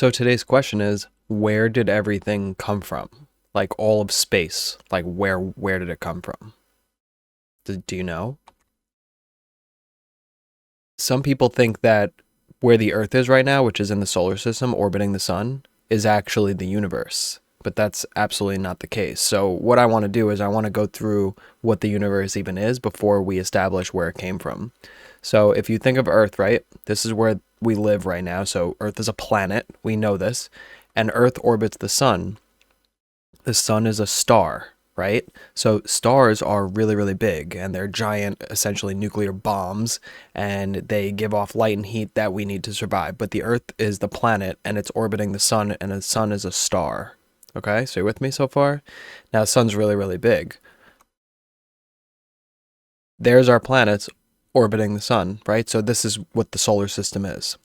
So today's question is, where did everything come from? Like all of space, like where did it come from? Do you know? Some people think that where the Earth is right now, which is in the solar system orbiting the sun, is actually the universe. But that's absolutely not the case. So what I want to do is I want to go through what the universe even is before we establish where it came from. So if you think of Earth, right? This is where we live right now. So Earth is a planet. We know this. And Earth orbits the sun. The sun is a star, right? So stars are really, really big, and they're giant, essentially nuclear bombs, and they give off light and heat that we need to survive. But the Earth is the planet, and it's orbiting the sun, and the sun is a star. Okay, so you with me so far? Now, the sun's really, really big. There's our planets orbiting the sun, right? So this is what the solar system is.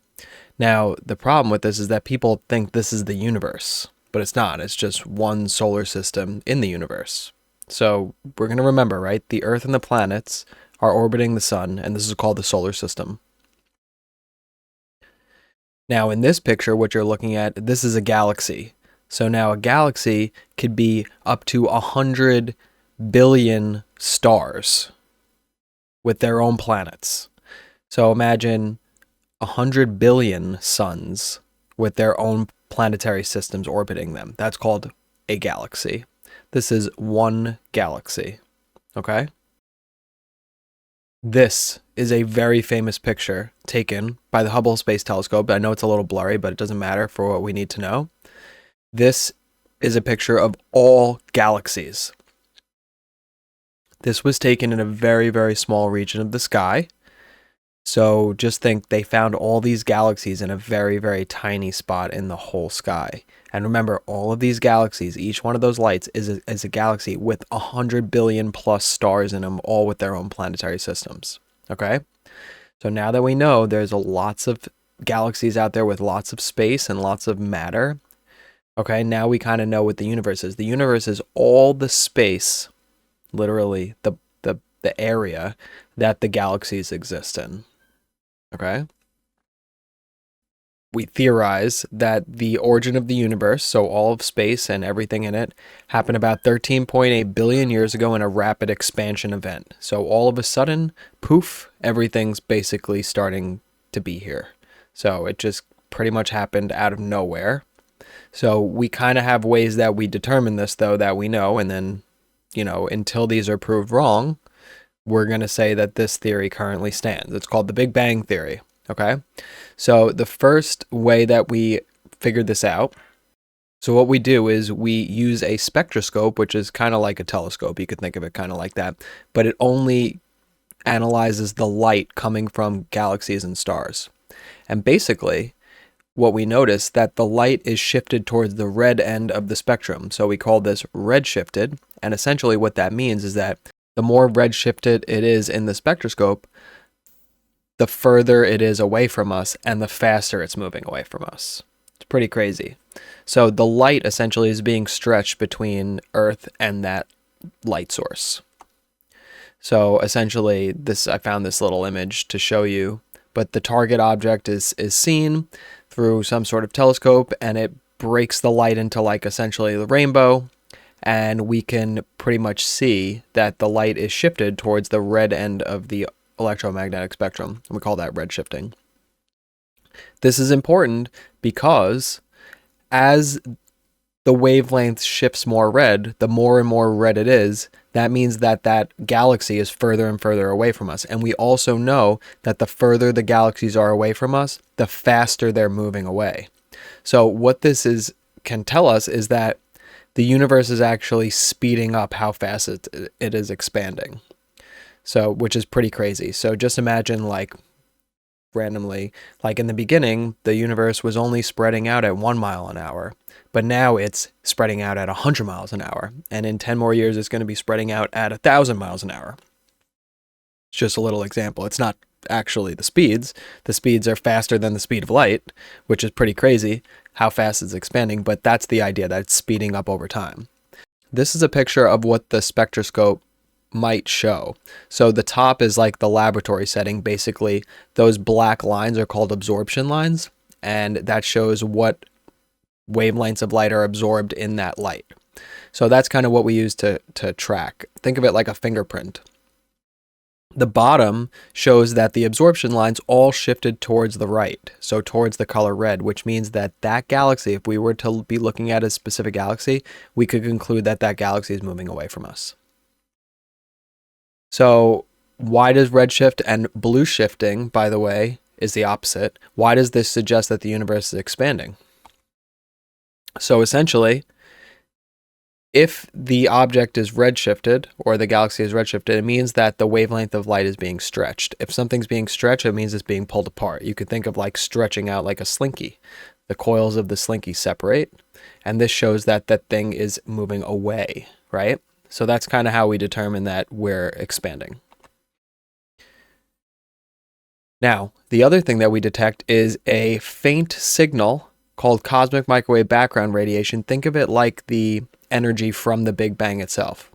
Now, the problem with this is that people think this is the universe, but it's not. It's just one solar system in the universe. So we're going to remember, right? The Earth and the planets are orbiting the sun, and this is called the solar system. Now, in this picture, what you're looking at, this is a galaxy. So now a galaxy could be up to 100 billion stars with their own planets. So imagine 100 billion suns with their own planetary systems orbiting them. That's called a galaxy. This is one galaxy, okay? This is a very famous picture taken by the Hubble Space Telescope. I know it's a little blurry, but it doesn't matter for what we need to know. This is a picture of all galaxies. This was taken in a very, very small region of the sky. So just think they found all these galaxies in a very, very tiny spot in the whole sky. And remember, all of these galaxies, each one of those lights is a galaxy with 100 billion plus stars in them, all with their own planetary systems. Okay? So now that we know there's lots of galaxies out there with lots of space and lots of matter, okay, now we kind of know what the universe is. The universe is all the space, literally the area that the galaxies exist in. Okay? We theorize that the origin of the universe, so all of space and everything in it, happened about 13.8 billion years ago in a rapid expansion event. So all of a sudden, poof, everything's basically starting to be here. So it just pretty much happened out of nowhere. So we kind of have ways that we determine this, though, that we know, and then, until these are proved wrong, we're going to say that this theory currently stands. It's called the Big Bang Theory, okay? So the first way that we figured this out, so what we do is we use a spectroscope, which is kind of like a telescope. You could think of it kind of like that, but it only analyzes the light coming from galaxies and stars. And basically, what we notice that the light is shifted towards the red end of the spectrum. So we call this redshifted, and essentially what that means is that the more redshifted it is in the spectroscope, the further it is away from us and the faster it's moving away from us. It's pretty crazy. So the light essentially is being stretched between Earth and that light source. So essentially, I found this little image to show you, but the target object is seen through some sort of telescope, and it breaks the light into like essentially the rainbow. And we can pretty much see that the light is shifted towards the red end of the electromagnetic spectrum. And we call that redshifting. This is important because as the wavelength shifts more red, the more and more red it is, that means that that galaxy is further and further away from us. And we also know that the further the galaxies are away from us, the faster they're moving away. So what this can tell us is that the universe is actually speeding up how fast it is expanding. So, which is pretty crazy. So just imagine like randomly, like in the beginning, the universe was only spreading out at 1 mile an hour, but now it's spreading out at 100 miles an hour. And in 10 more years, it's going to be spreading out at 1,000 miles an hour. It's just a little example. It's not actually the speeds. The speeds are faster than the speed of light, which is pretty crazy how fast it's expanding, but that's the idea, that it's speeding up over time. This is a picture of what the spectroscope might show. So the top is like the laboratory setting. Basically, those black lines are called absorption lines, and that shows what wavelengths of light are absorbed in that light. So that's kind of what we use to track. Think of it like a fingerprint. The bottom shows that the absorption lines all shifted towards the right, so towards the color red, which means that that galaxy, if we were to be looking at a specific galaxy, we could conclude that that galaxy is moving away from us. So why does redshift and blue shifting, by the way, is the opposite? Why does this suggest that the universe is expanding? So essentially, if the object is redshifted, or the galaxy is redshifted, it means that the wavelength of light is being stretched. If something's being stretched, it means it's being pulled apart. You could think of like stretching out like a slinky. The coils of the slinky separate, and this shows that that thing is moving away, right? So that's kind of how we determine that we're expanding. Now, the other thing that we detect is a faint signal called cosmic microwave background radiation. Think of it like the energy from the Big Bang itself.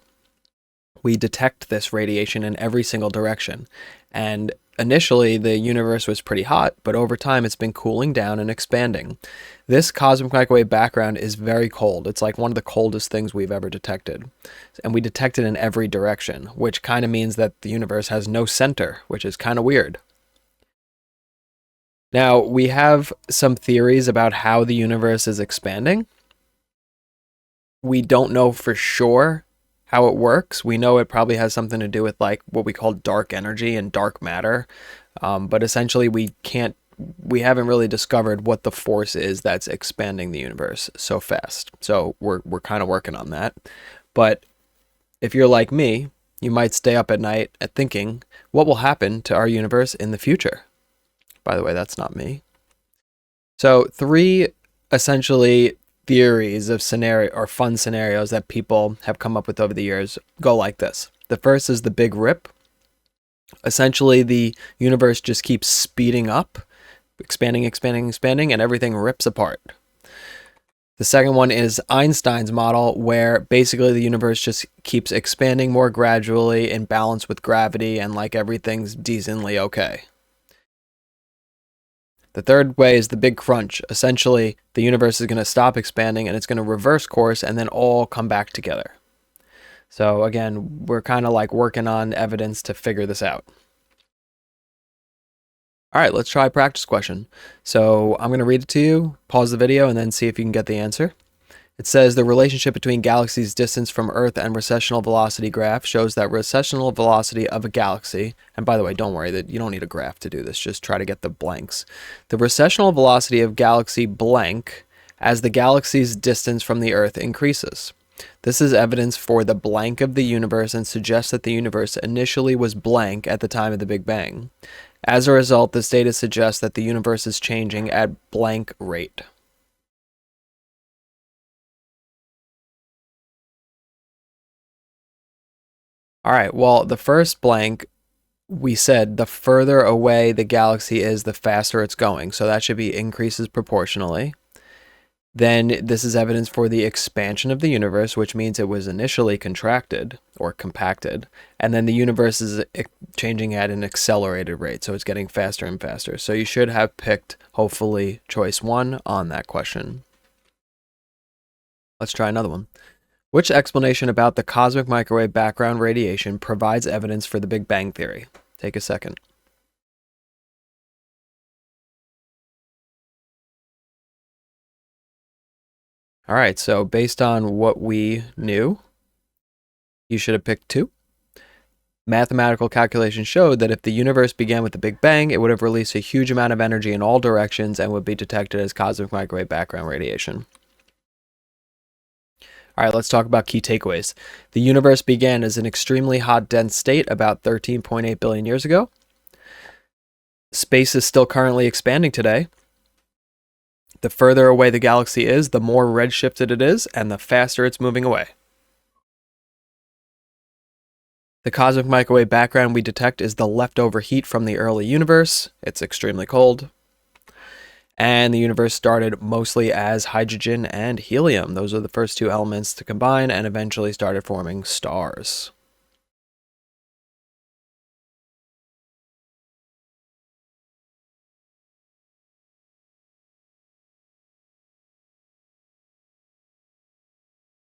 We detect this radiation in every single direction. And initially, the universe was pretty hot, but over time, it's been cooling down and expanding. This cosmic microwave background is very cold. It's like one of the coldest things we've ever detected. And we detect it in every direction, which kind of means that the universe has no center, which is kind of weird. Now, we have some theories about how the universe is expanding. We don't know for sure how it works. We know it probably has something to do with like what we call dark energy and dark matter. But essentially we haven't really discovered what the force is that's expanding the universe so fast. So we're kind of working on that. But if you're like me, you might stay up at night thinking, what will happen to our universe in the future? By the way, that's not me. So 3 essentially theories of scenario or fun scenarios that people have come up with over the years go like this. The first is the Big Rip. Essentially, the universe just keeps speeding up, expanding, and everything rips apart. The second one is Einstein's model, where basically the universe just keeps expanding more gradually in balance with gravity and like everything's decently okay. The third way is the Big Crunch. Essentially, the universe is going to stop expanding and it's going to reverse course and then all come back together. So again, we're kind of like working on evidence to figure this out. All right, let's try a practice question. So I'm going to read it to you, pause the video, and then see if you can get the answer. It says the relationship between galaxies' distance from Earth and recessional velocity graph shows that recessional velocity of a galaxy, and by the way, don't worry that you don't need a graph to do this, just try to get the blanks. The recessional velocity of galaxy blank as the galaxy's distance from the Earth increases. This is evidence for the blank of the universe and suggests that the universe initially was blank at the time of the Big Bang. As a result, this data suggests that the universe is changing at blank rate. All right, well, the first blank, we said the further away the galaxy is, the faster it's going. So that should be increases proportionally. Then this is evidence for the expansion of the universe, which means it was initially contracted or compacted. And then the universe is changing at an accelerated rate. So it's getting faster and faster. So you should have picked, hopefully, choice 1 on that question. Let's try another one. Which explanation about the cosmic microwave background radiation provides evidence for the Big Bang theory? Take a second. All right, so based on what we knew, you should have picked 2. Mathematical calculations showed that if the universe began with the Big Bang, it would have released a huge amount of energy in all directions and would be detected as cosmic microwave background radiation. All right, let's talk about key takeaways. The universe began as an extremely hot, dense state about 13.8 billion years ago. Space is still currently expanding today. The further away the galaxy is, the more redshifted it is, and the faster it's moving away. The cosmic microwave background we detect is the leftover heat from the early universe. It's extremely cold. And the universe started mostly as hydrogen and helium. Those are the first 2 elements to combine and eventually started forming stars.